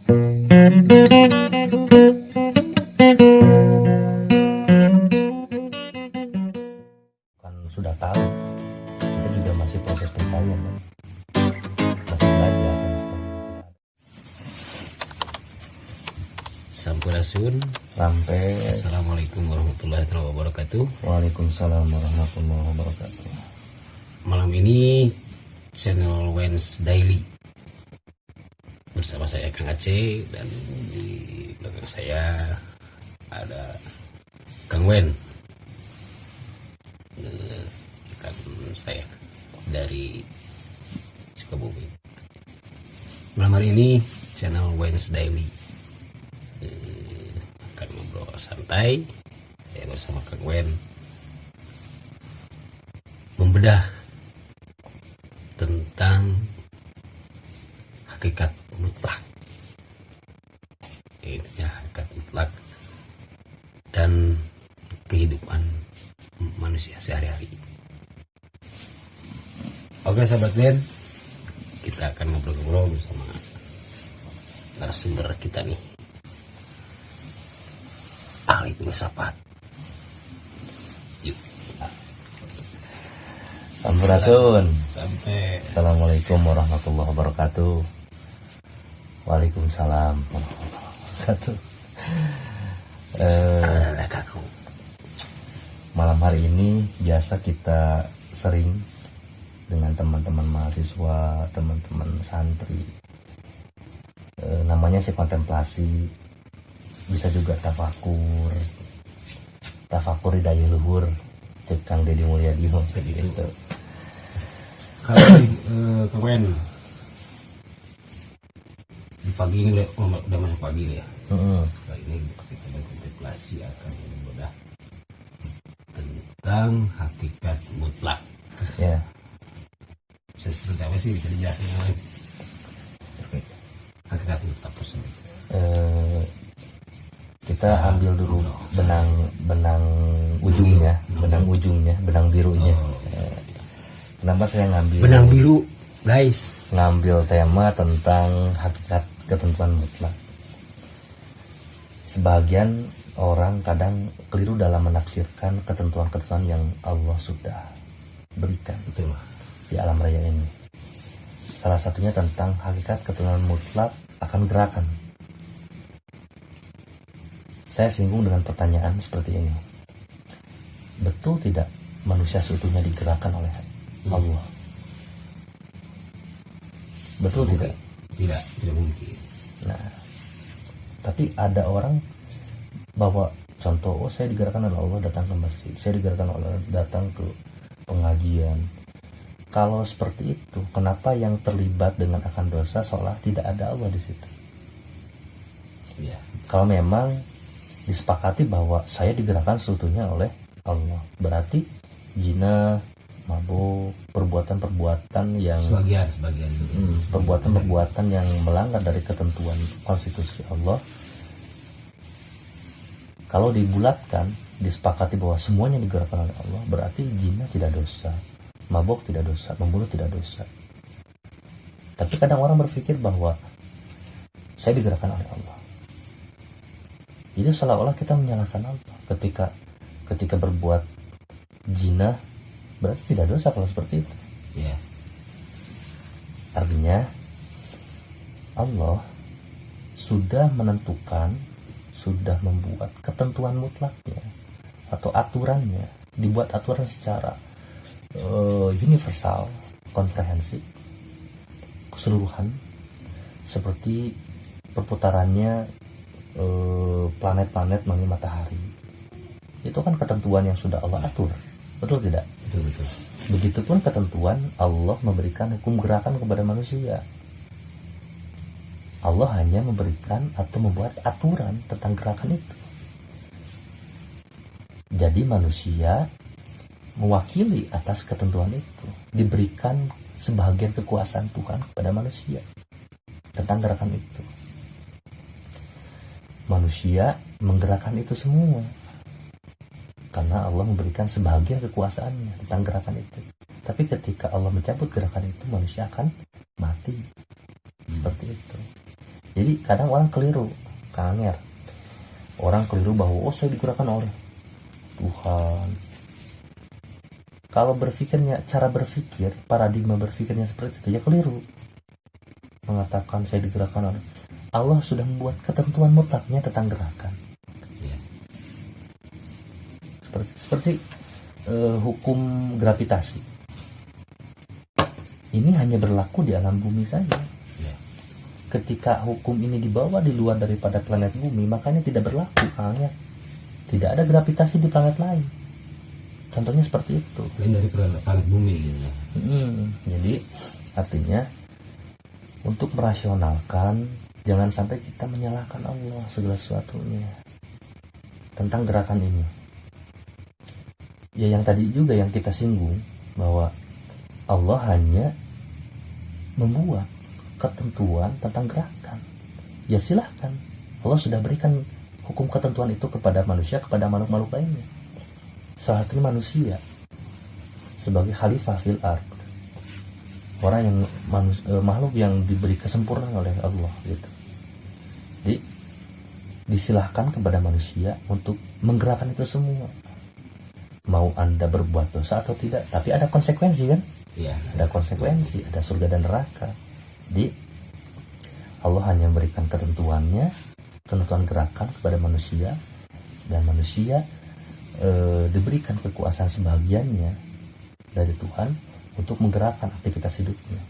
Kan sudah tahu, kita juga masih proses pencarian kan? Masih belajar dan sebagainya. Sampurasun. Sampai Assalamualaikum warahmatullahi wabarakatuh. Waalaikumsalam warahmatullahi wabarakatuh. Malam ini channel Wens Daily bersama saya Kang Aceh, dan di belakang saya ada Kang Wen, rekan saya dari Sukabumi. Malam hari ini channel Wens Daily akan ngobrol santai. Saya bersama Kang Wen membedah tentang hakikat mutlak. Ini ya, hakikat mutlak dan kehidupan manusia sehari-hari. Oke sahabat Ben, kita akan ngobrol-ngobrol bersama narasumber kita nih, ahli filsafat. Yuk. Sampurasun. Sampai. Assalamualaikum warahmatullahi wabarakatuh. Waalaikumsalam warahmatullahi wabarakatuh. Malam hari ini biasa kita sering dengan teman-teman mahasiswa, teman-teman santri, namanya sih kontemplasi, bisa juga tafakur hidayah luhur, cek Kang Deddy Mulyadi gitu. Kalau Kang, di pagi ini udah masuk pagi ya. Kali ini kita berkontemplasi akan membedah tentang hakikat mutlak. Ya. Seperti apa sih, bisa dijelaskan oleh hakikat mutlak tersebut? Kita ambil dulu benang ujungnya, benang birunya. Kenapa saya ngambil Benang biru, guys? Ngambil tema tentang hakikat ketentuan mutlak. Sebagian orang kadang keliru dalam menafsirkan ketentuan-ketentuan yang Allah sudah berikan di alam raya ini. Salah satunya tentang hakikat ketentuan mutlak akan gerakan. Saya singgung dengan pertanyaan seperti ini. Betul tidak manusia seutuhnya digerakkan oleh Allah? Betul tidak? Tidak mungkin. Nah, tapi ada orang bahwa contoh, saya digerakkan oleh Allah datang ke masjid, saya digerakkan oleh Allah datang ke pengajian. Kalau seperti itu, kenapa yang terlibat dengan akan dosa seolah tidak ada Allah di situ? Ya. Kalau memang disepakati bahwa saya digerakkan seutuhnya oleh Allah, berarti zina, mabuk, perbuatan-perbuatan yang perbuatan-perbuatan yang melanggar dari ketentuan konstitusi Allah, kalau dibulatkan, disepakati bahwa semuanya digerakkan oleh Allah, berarti zina tidak dosa, mabuk tidak dosa, membunuh tidak dosa. Tapi kadang orang berpikir bahwa saya digerakkan oleh Allah. Jadi seolah-olah kita menyalahkan Allah ketika berbuat zina, berarti tidak dosa kalau seperti itu. Ya. Artinya Allah sudah menentukan, sudah membuat ketentuan mutlaknya atau aturannya, dibuat aturan secara universal, komprehensif, keseluruhan, seperti perputarannya planet-planet mengenai matahari. Itu kan ketentuan yang sudah Allah atur, betul tidak? Betul. Begitupun ketentuan Allah memberikan hukum gerakan kepada manusia. Allah hanya memberikan atau membuat aturan tentang gerakan itu. Jadi manusia mewakili atas ketentuan itu, diberikan sebagian kekuasaan Tuhan kepada manusia tentang gerakan itu. Manusia menggerakkan itu semua karena Allah memberikan sebagian kekuasaannya tentang gerakan itu. Tapi ketika Allah mencabut gerakan itu, manusia akan mati. Seperti itu. Jadi kadang orang keliru, kanger. Orang keliru bahwa saya digerakkan oleh Tuhan. Kalau berpikirnya, cara berpikir, paradigma berpikirnya seperti itu, ya keliru. Mengatakan saya digerakkan oleh Allah, sudah membuat ketentuan mutlaknya tentang gerakan. Ya. Seperti hukum gravitasi. Ini hanya berlaku di alam bumi saja. Ya. Ketika hukum ini dibawa di luar daripada planet bumi, makanya tidak berlaku. Tidak ada gravitasi di planet lain. Contohnya seperti itu. Selain dari planet bumi gitu ya. Jadi artinya untuk merasionalkan, jangan sampai kita menyalahkan Allah segala sesuatunya tentang gerakan ini. Ya yang tadi juga yang kita singgung, bahwa Allah hanya membuat ketentuan tentang gerakan. Ya silahkan, Allah sudah berikan hukum ketentuan itu kepada manusia, kepada makhluk-makhluk lainnya. Salah satu manusia sebagai khalifah fil ard, orang yang makhluk yang diberi kesempurnaan oleh Allah gitu. Jadi disilahkan kepada manusia untuk menggerakkan itu semua. Mau Anda berbuat dosa atau tidak, tapi ada konsekuensi kan? Iya. Ada konsekuensi, ada surga dan neraka. Jadi Allah hanya memberikan ketentuannya, ketentuan gerakan kepada manusia, dan manusia diberikan kekuasaan sebagiannya dari Tuhan untuk menggerakkan aktivitas hidupnya.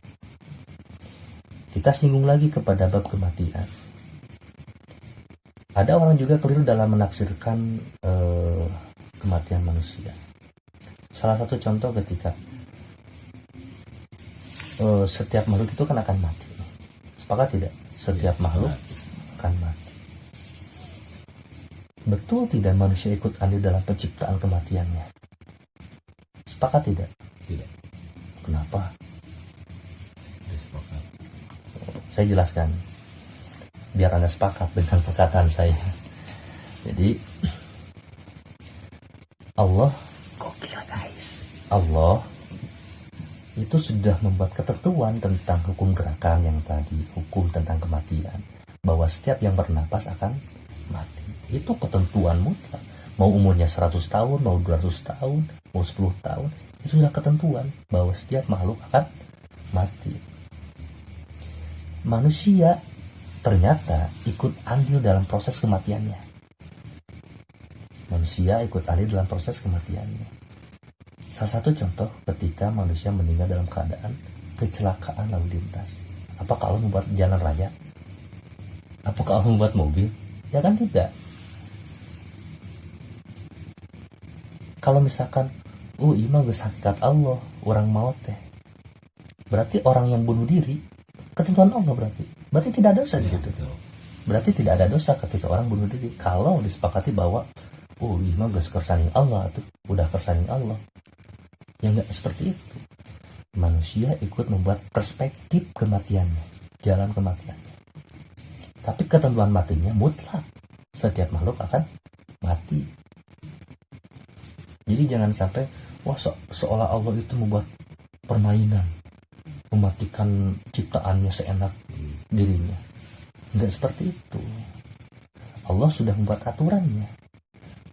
Kita singgung lagi kepada bab kematian. Ada orang juga keliru dalam menafsirkan kematian manusia. Salah satu contoh ketika setiap makhluk itu kan akan mati. Sepakat tidak? Setiap makhluk akan mati. Betul tidak manusia ikut andil dalam penciptaan kematiannya? Sepakat tidak? Tidak. Kenapa? Tidak sepakat. Saya jelaskan biar Anda sepakat dengan perkataan saya. Jadi Allah, gokil guys, Allah itu sudah membuat ketentuan tentang hukum gerakan yang tadi, hukum tentang kematian, bahwa setiap yang bernapas akan mati. Itu ketentuan mutlak. Mau umurnya 100 tahun, mau 200 tahun, mau 10 tahun, itu sudah ketentuan bahwa setiap makhluk akan mati. Manusia ternyata ikut andil dalam proses kematiannya. Manusia ikut andil dalam proses kematiannya. Salah satu contoh ketika manusia meninggal dalam keadaan kecelakaan lalu lintas. Apakah Allah membuat jalan raya? Apakah Allah membuat mobil? Ya kan tidak. Kalau misalkan imah geus hakikat Allah, orang maut teh, berarti orang yang bunuh diri ketentuan Allah, berarti tidak ada dosa di situ. Berarti tidak ada dosa ketika orang bunuh diri kalau disepakati bahwa imah geus kersaning Allah, tuh udah kersaning Allah. Yang enggak seperti itu. Manusia ikut membuat perspektif kematiannya, jalan kematiannya. Tapi ketentuan matinya mutlak. Setiap makhluk akan mati. Jadi jangan sampai seolah Allah itu membuat permainan, mematikan ciptaannya seenak dirinya. Enggak seperti itu. Allah sudah membuat aturannya,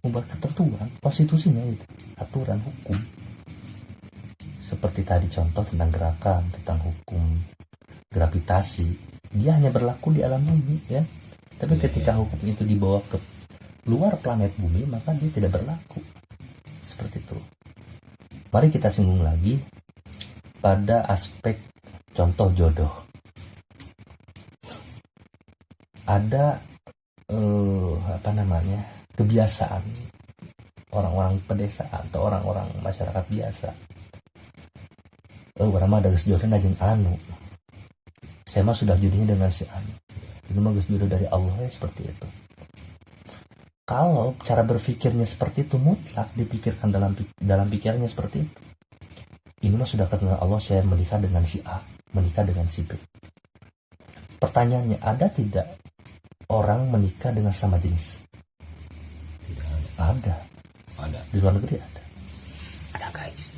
membuat ketentuan, konstitusinya itu, aturan hukum. Seperti tadi contoh tentang gerakan, tentang hukum gravitasi, dia hanya berlaku di alam bumi, ya. Tapi ketika hukum itu dibawa ke luar planet bumi, maka dia tidak berlaku. Seperti itu. Mari kita singgung lagi pada aspek contoh jodoh. Ada kebiasaan orang-orang pedesaan atau orang-orang masyarakat biasa. Orang mah ada geus jodohna jeung anu. Saya mah sudah jodohnya dengan si anu. Itu mah geus jodoh dari Allah, ya, seperti itu. Kalau cara berpikirnya seperti itu mutlak, dipikirkan dalam pikirannya seperti itu, ini mah sudah ketentuan Allah, saya menikah dengan si A, menikah dengan si B. Pertanyaannya, ada tidak orang menikah dengan sama jenis? Tidak ada. Ada. Di luar negeri ada. Ada guys.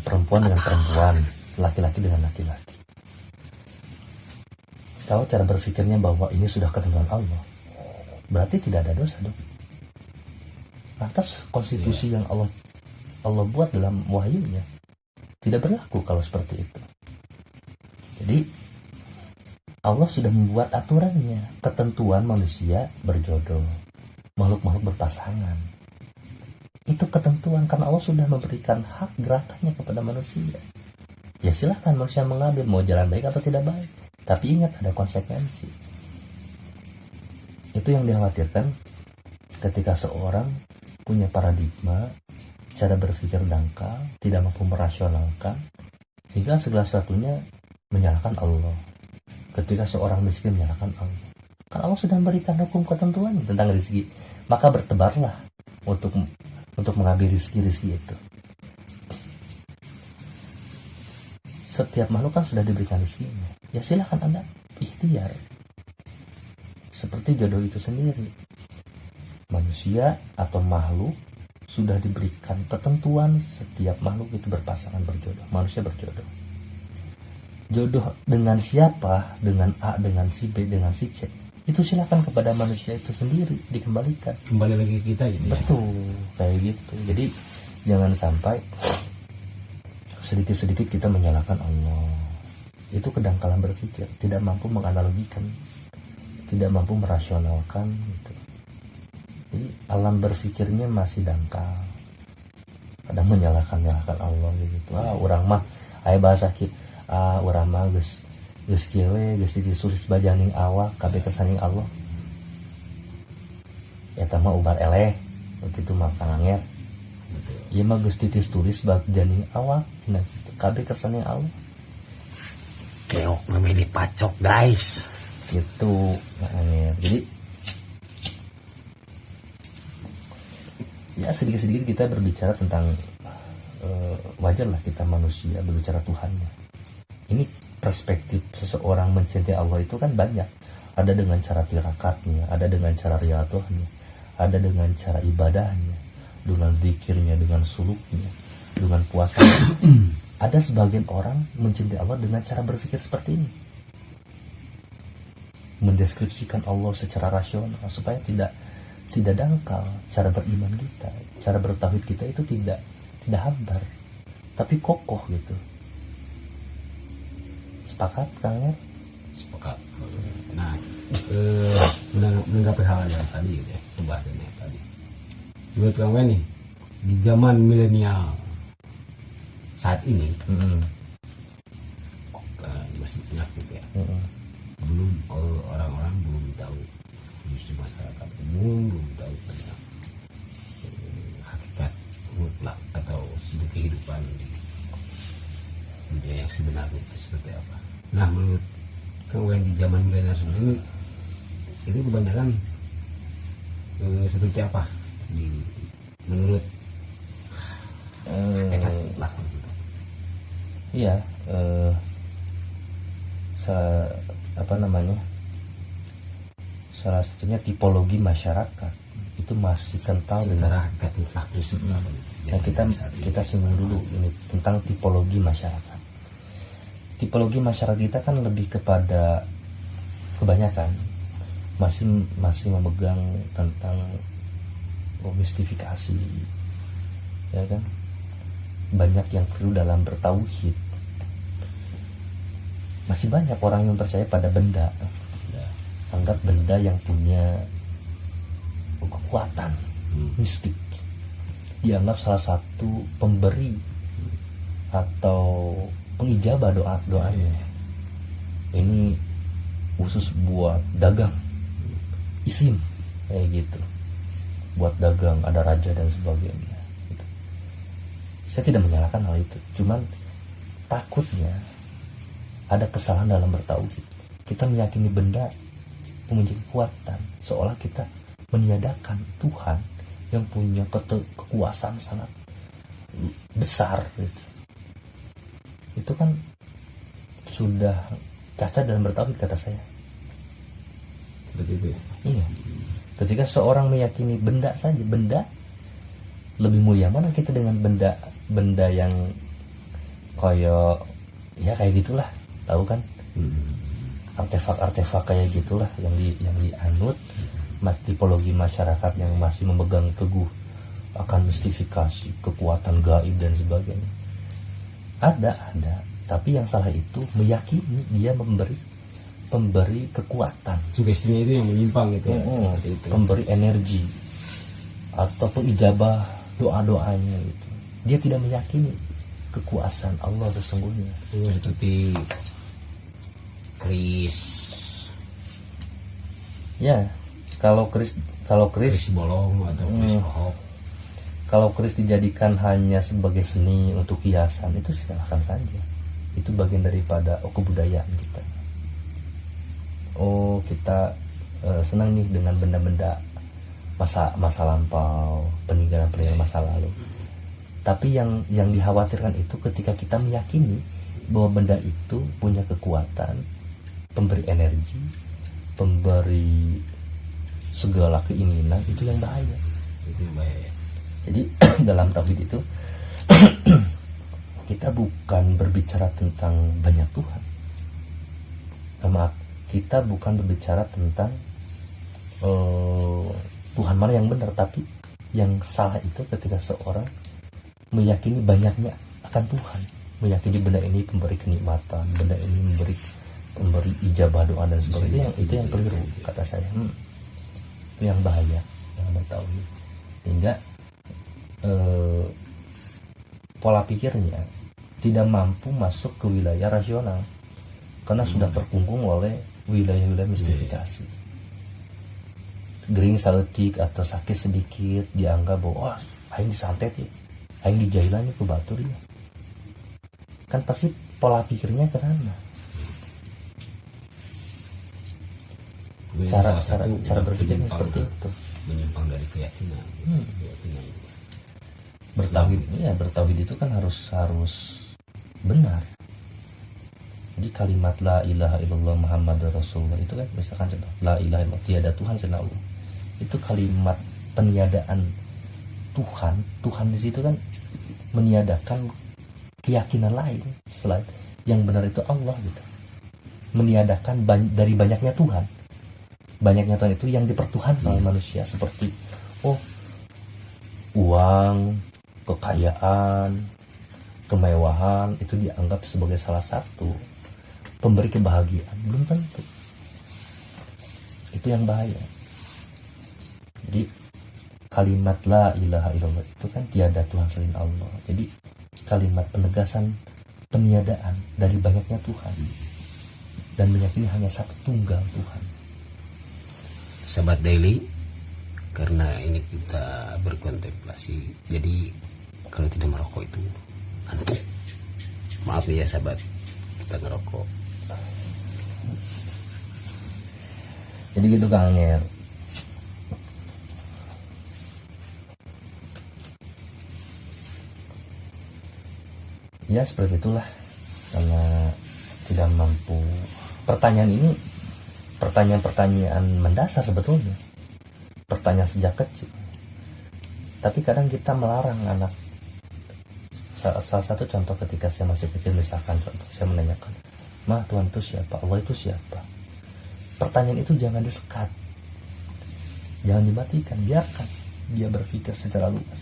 Perempuan dengan perempuan, laki-laki dengan laki-laki. Kalau cara berpikirnya bahwa ini sudah ketentuan Allah, berarti tidak ada dosa dong. Atas konstitusi yang Allah buat dalam wahyunya tidak berlaku kalau seperti itu. Jadi Allah sudah membuat aturannya, ketentuan manusia berjodoh, makhluk-makhluk berpasangan. Itu ketentuan karena Allah sudah memberikan hak gerakannya kepada manusia. Ya silahkan manusia mengambil mau jalan baik atau tidak baik, tapi ingat ada konsekuensi. Itu yang dikhawatirkan ketika seorang punya paradigma, cara berpikir dangkal, tidak mampu merasionalkan, hingga segala sesuatunya menyalahkan Allah. Ketika seorang miskin menyalahkan Allah, kan Allah sudah memberikan hukum ketentuan tentang rezeki, maka bertebarlah untuk mengambil rezeki itu. Setiap makhluk kan sudah diberikan rezekinya, ya silakan Anda ikhtiar. Seperti jodoh itu sendiri, manusia atau makhluk sudah diberikan ketentuan, setiap makhluk itu berpasangan berjodoh, manusia berjodoh. Jodoh dengan siapa, dengan A, dengan si B, dengan si C, itu silakan kepada manusia itu sendiri dikembalikan. Kembali lagi ke kita ini. Betul, kayak gitu. Jadi jangan sampai sedikit-sedikit kita menyalahkan Allah. Itu kedangkalan berpikir, tidak mampu menganalogikan, tidak mampu merasionalkan gitu. Jadi alam berpikirnya masih dangkal. Kadang menyalahkan Allah gitu. Orang mah aya bahasa urang mah geus kieu we geus ditulis bajaning awak kabeh kesaning Allah. Eta mah ubar eleh, begitu mah kanget. Ieu mah geus ditulis bajaning awak cenah kitu kabeh kesaning Allah. Keok memang dipacok guys. Gitu kanget. Jadi ya sedikit-sedikit kita berbicara tentang wajarlah kita manusia berbicara Tuhannya. Ini perspektif seseorang mencintai Allah itu kan banyak. Ada dengan cara tirakatnya, ada dengan cara riyadhahnya, ada dengan cara ibadahnya, dengan zikirnya, dengan suluknya, dengan puasanya. Ada sebagian orang mencintai Allah dengan cara berpikir seperti ini, mendeskripsikan Allah secara rasional supaya tidak dangkal cara beriman kita, cara bertauhid kita itu tidak hambar, tapi kokoh gitu. Sepakat Kang ya? Sepakat. Nah, menanggapi hal yang tadi gitu ya, pembahasannya tadi. Menurut Kang nih, di zaman milenial saat ini, masih banyak gitu ya. Belum orang-orang belum tahu, justru masyarakat umum belum tahu tentang hakikat mutlak atau sudut kehidupan di dunia yang sebenarnya itu seperti apa. Nah, menurut Kang Wen di zaman milenial ini itu kebanyakan seperti apa menurut hakikat mutlak gitu. Iya, salah satunya tipologi masyarakat itu masih kental secara hakikat mutlak. Nah, kita singgung dulu ini tentang tipologi masyarakat. Tipologi masyarakat kita kan lebih kepada kebanyakan masih memegang tentang mistifikasi, ya kan? Banyak yang perlu dalam bertauhid. Masih banyak orang yang percaya pada benda, anggap benda yang punya kekuatan mistik, dianggap salah satu pemberi atau pengijabah doanya. Ini khusus buat dagang, isim kayak gitu, buat dagang, ada raja dan sebagainya gitu. Saya tidak menyalahkan hal itu, cuman takutnya ada kesalahan dalam bertauhid. Kita meyakini benda memiliki kekuatan, seolah kita meniadakan Tuhan yang punya kekuasaan sangat besar gitu. Itu kan sudah cacat dalam bertauhid kata saya. Seperti itu. Iya. Ketika seorang meyakini benda saja, benda lebih mulia mana kita dengan benda yang kayak gitulah, tahu kan? artefak-artefak kayak gitulah yang dianut tipologi masyarakat yang masih memegang teguh akan mistifikasi, kekuatan gaib dan sebagainya. Ada, tapi yang salah itu meyakini dia memberi kekuatan. Sugestinya itu yang menyimpang gitu ya. Itu. Memberi energi ataupun ijabah doa-doanya gitu. Dia tidak meyakini kekuasaan Allah sesungguhnya. Seperti keris. Ya, kalau keris bolong atau keris rohok. Kalau keris dijadikan hanya sebagai seni untuk hiasan, itu silakan saja. Itu bagian daripada kebudayaan kita. Kita senang nih dengan benda-benda masa lampau, peninggalan masa lalu. Tapi yang dikhawatirkan itu ketika kita meyakini bahwa benda itu punya kekuatan, pemberi energi, pemberi segala keinginan, itu yang bahaya. Itu yang bahaya. Jadi dalam tauhid itu kita bukan berbicara tentang banyak Tuhan. Maaf, kita bukan berbicara tentang Tuhan mana yang benar, tapi yang salah itu ketika seorang meyakini banyaknya akan Tuhan, meyakini benda ini pemberi kenikmatan, benda ini memberi ijabah doa dan sebagainya. Itu yang keliru kata saya. Itu yang bahaya yang bertauhid, sehingga pola pikirnya tidak mampu masuk ke wilayah rasional karena sudah terkungkung oleh wilayah-wilayah mistifikasi. Gering saletik atau sakit sedikit dianggap bahwa aing disantet ya, aing dijailannya ke batur ya. Kan pasti pola pikirnya ke sana. Cara berpikirnya seperti itu. Menyimpang dari keyakinan. Bertauhid itu kan harus benar. Jadi kalimat la ilaha illallah Muhammadur Rasulullah itu kan misalkan contoh la ilaha illallah tiada Tuhan selain Allah. Itu kalimat peniadaan Tuhan di situ kan meniadakan keyakinan lain selain yang benar itu Allah gitu. Meniadakan dari banyaknya Tuhan. Banyaknya Tuhan itu yang dipertuhankan oleh manusia seperti uang, kekayaan, kemewahan itu dianggap sebagai salah satu pemberi kebahagiaan. Belum tentu. Itu yang bahaya. Jadi kalimat la ilaha illallah itu kan tiada Tuhan selain Allah. Jadi kalimat penegasan peniadaan dari banyaknya Tuhan dan meyakini hanya satu tunggal Tuhan. Sahabat Daily, karena ini kita berkontemplasi, jadi kalau tidak merokok itu antum. Maaf ya sahabat, kita ngerokok. Jadi gitu Kang Anger. Ya seperti itulah, karena tidak mampu. Pertanyaan ini pertanyaan mendasar sebetulnya, pertanyaan sejak kecil. Tapi kadang kita melarang anak. Salah satu contoh ketika saya masih kecil, misalkan contoh saya menanyakan, "Ma, Tuhan itu siapa? Allah itu siapa?" Pertanyaan itu jangan disekat, jangan dimatikan, biarkan dia berpikir secara luas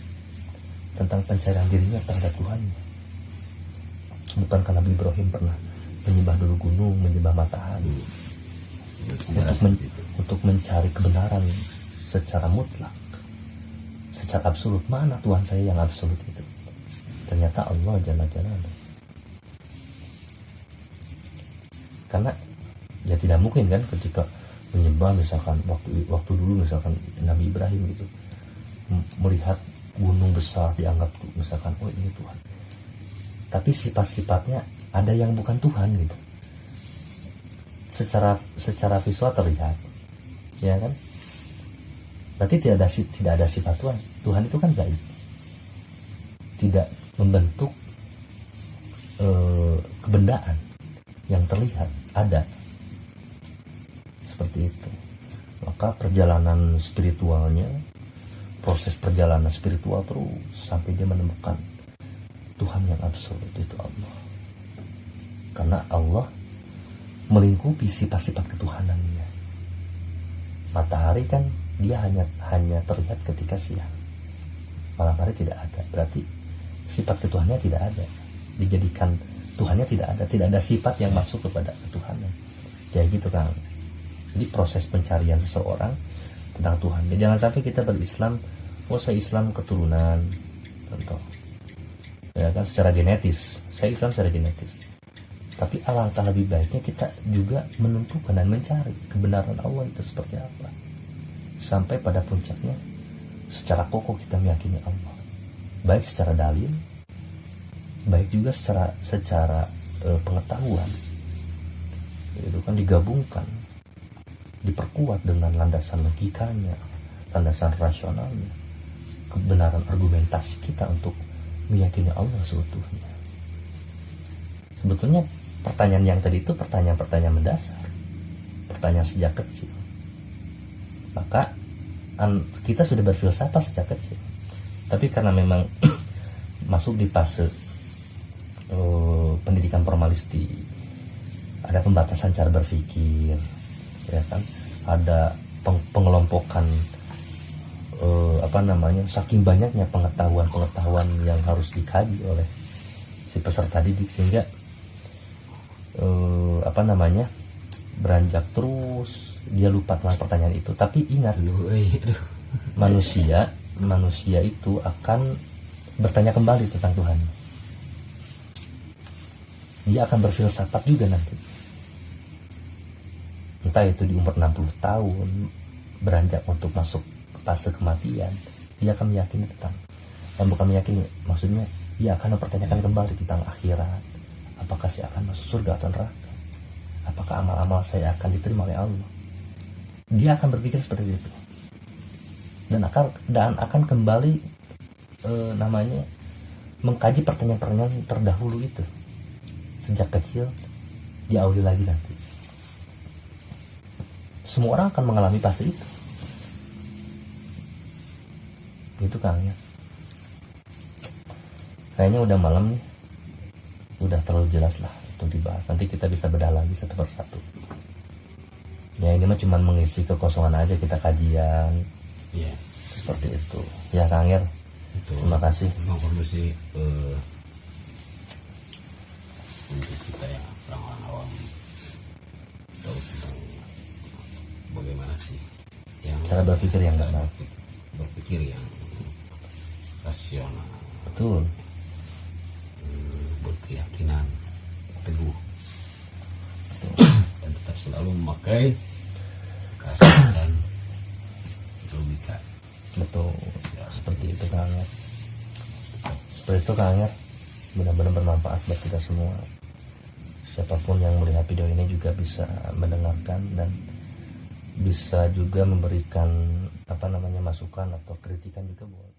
tentang pencarian dirinya terhadap Tuhannya. Bukankah Nabi Ibrahim pernah menyembah dulu gunung, menyembah matahari untuk mencari kebenaran secara mutlak, secara absolut? Mana Tuhan saya yang absolut itu? Ternyata Allah jalla-jalla. Karena ya tidak mungkin kan ketika menyembah misalkan waktu dulu misalkan Nabi Ibrahim gitu melihat gunung besar dianggap misalkan ini Tuhan, tapi sifat-sifatnya ada yang bukan Tuhan gitu. Secara visual terlihat, ya kan? Berarti tidak ada sifat Tuhan. Tuhan itu kan gaib, tidak membentuk kebendaan yang terlihat ada seperti itu. Maka perjalanan spiritualnya, proses perjalanan spiritual terus sampai dia menemukan Tuhan yang absolut, itu Allah. Karena Allah melingkupi sifat-sifat ketuhanannya. Matahari kan dia hanya terlihat ketika siang, malam hari tidak ada, berarti sifat ketuhanannya tidak ada, dijadikan Tuhannya tidak ada sifat yang masuk kepada ketuhanan, kayak gitu kan. Jadi proses pencarian seseorang tentang Tuhan. Jadi jangan sampai kita berislam, oh saya Islam keturunan, contoh, ya kan, secara genetis, saya Islam secara genetis. Tapi alangkah lebih baiknya kita juga menentukan dan mencari kebenaran Allah itu seperti apa, sampai pada puncaknya secara kokoh kita meyakini Allah, baik secara dalil, baik juga secara pengetahuan. Itu kan digabungkan, diperkuat dengan landasan logikanya, landasan rasionalnya, kebenaran argumentasi kita untuk meyakini Allah seutuhnya. Sebetulnya pertanyaan yang tadi itu pertanyaan-pertanyaan mendasar, pertanyaan sejak kecil. Maka kita sudah berfilsafat sejak kecil, tapi karena memang masuk di fase pendidikan formalistik, ada pembatasan cara berpikir, ya kan, ada pengelompokan, saking banyaknya pengetahuan yang harus dikaji oleh si peserta didik, sehingga beranjak terus dia lupa tentang pertanyaan itu. Tapi ingat, manusia itu akan bertanya kembali tentang Tuhan. Dia akan berfilsafat juga nanti, entah itu di umur 60 tahun beranjak untuk masuk ke fase kematian, dia akan meyakini bukan meyakini, maksudnya dia akan mempertanyakan kembali tentang akhirat. Apakah saya akan masuk surga atau neraka? Apakah amal-amal saya akan diterima oleh Allah? Dia akan berpikir seperti itu, dan akan kembali mengkaji pertanyaan-pertanyaan terdahulu itu sejak kecil, diawali lagi nanti. Semua orang akan mengalami fase itu. Itu Kang ya. Kayaknya udah malam nih, udah terlalu jelas lah untuk dibahas. Nanti kita bisa bedah lagi satu persatu. Ya ini mah cuma mengisi kekosongan aja, kita kajian. Iya. Seperti itu. Ya Kang Er. Terima kasih. Memang perlu sih untuk kita yang orang-orang awam tahu tentang bagaimana sih yang cara berpikir yang benar, berpikir yang rasional, betul, berkeyakinan teguh, dan tetap selalu memakai kasih dan logika. Betul, seperti itu Kang Er. Seperti itu Kang Er, benar-benar bermanfaat buat kita semua. Siapapun yang melihat video ini juga bisa mendengarkan dan bisa juga memberikan masukan atau kritikan juga buat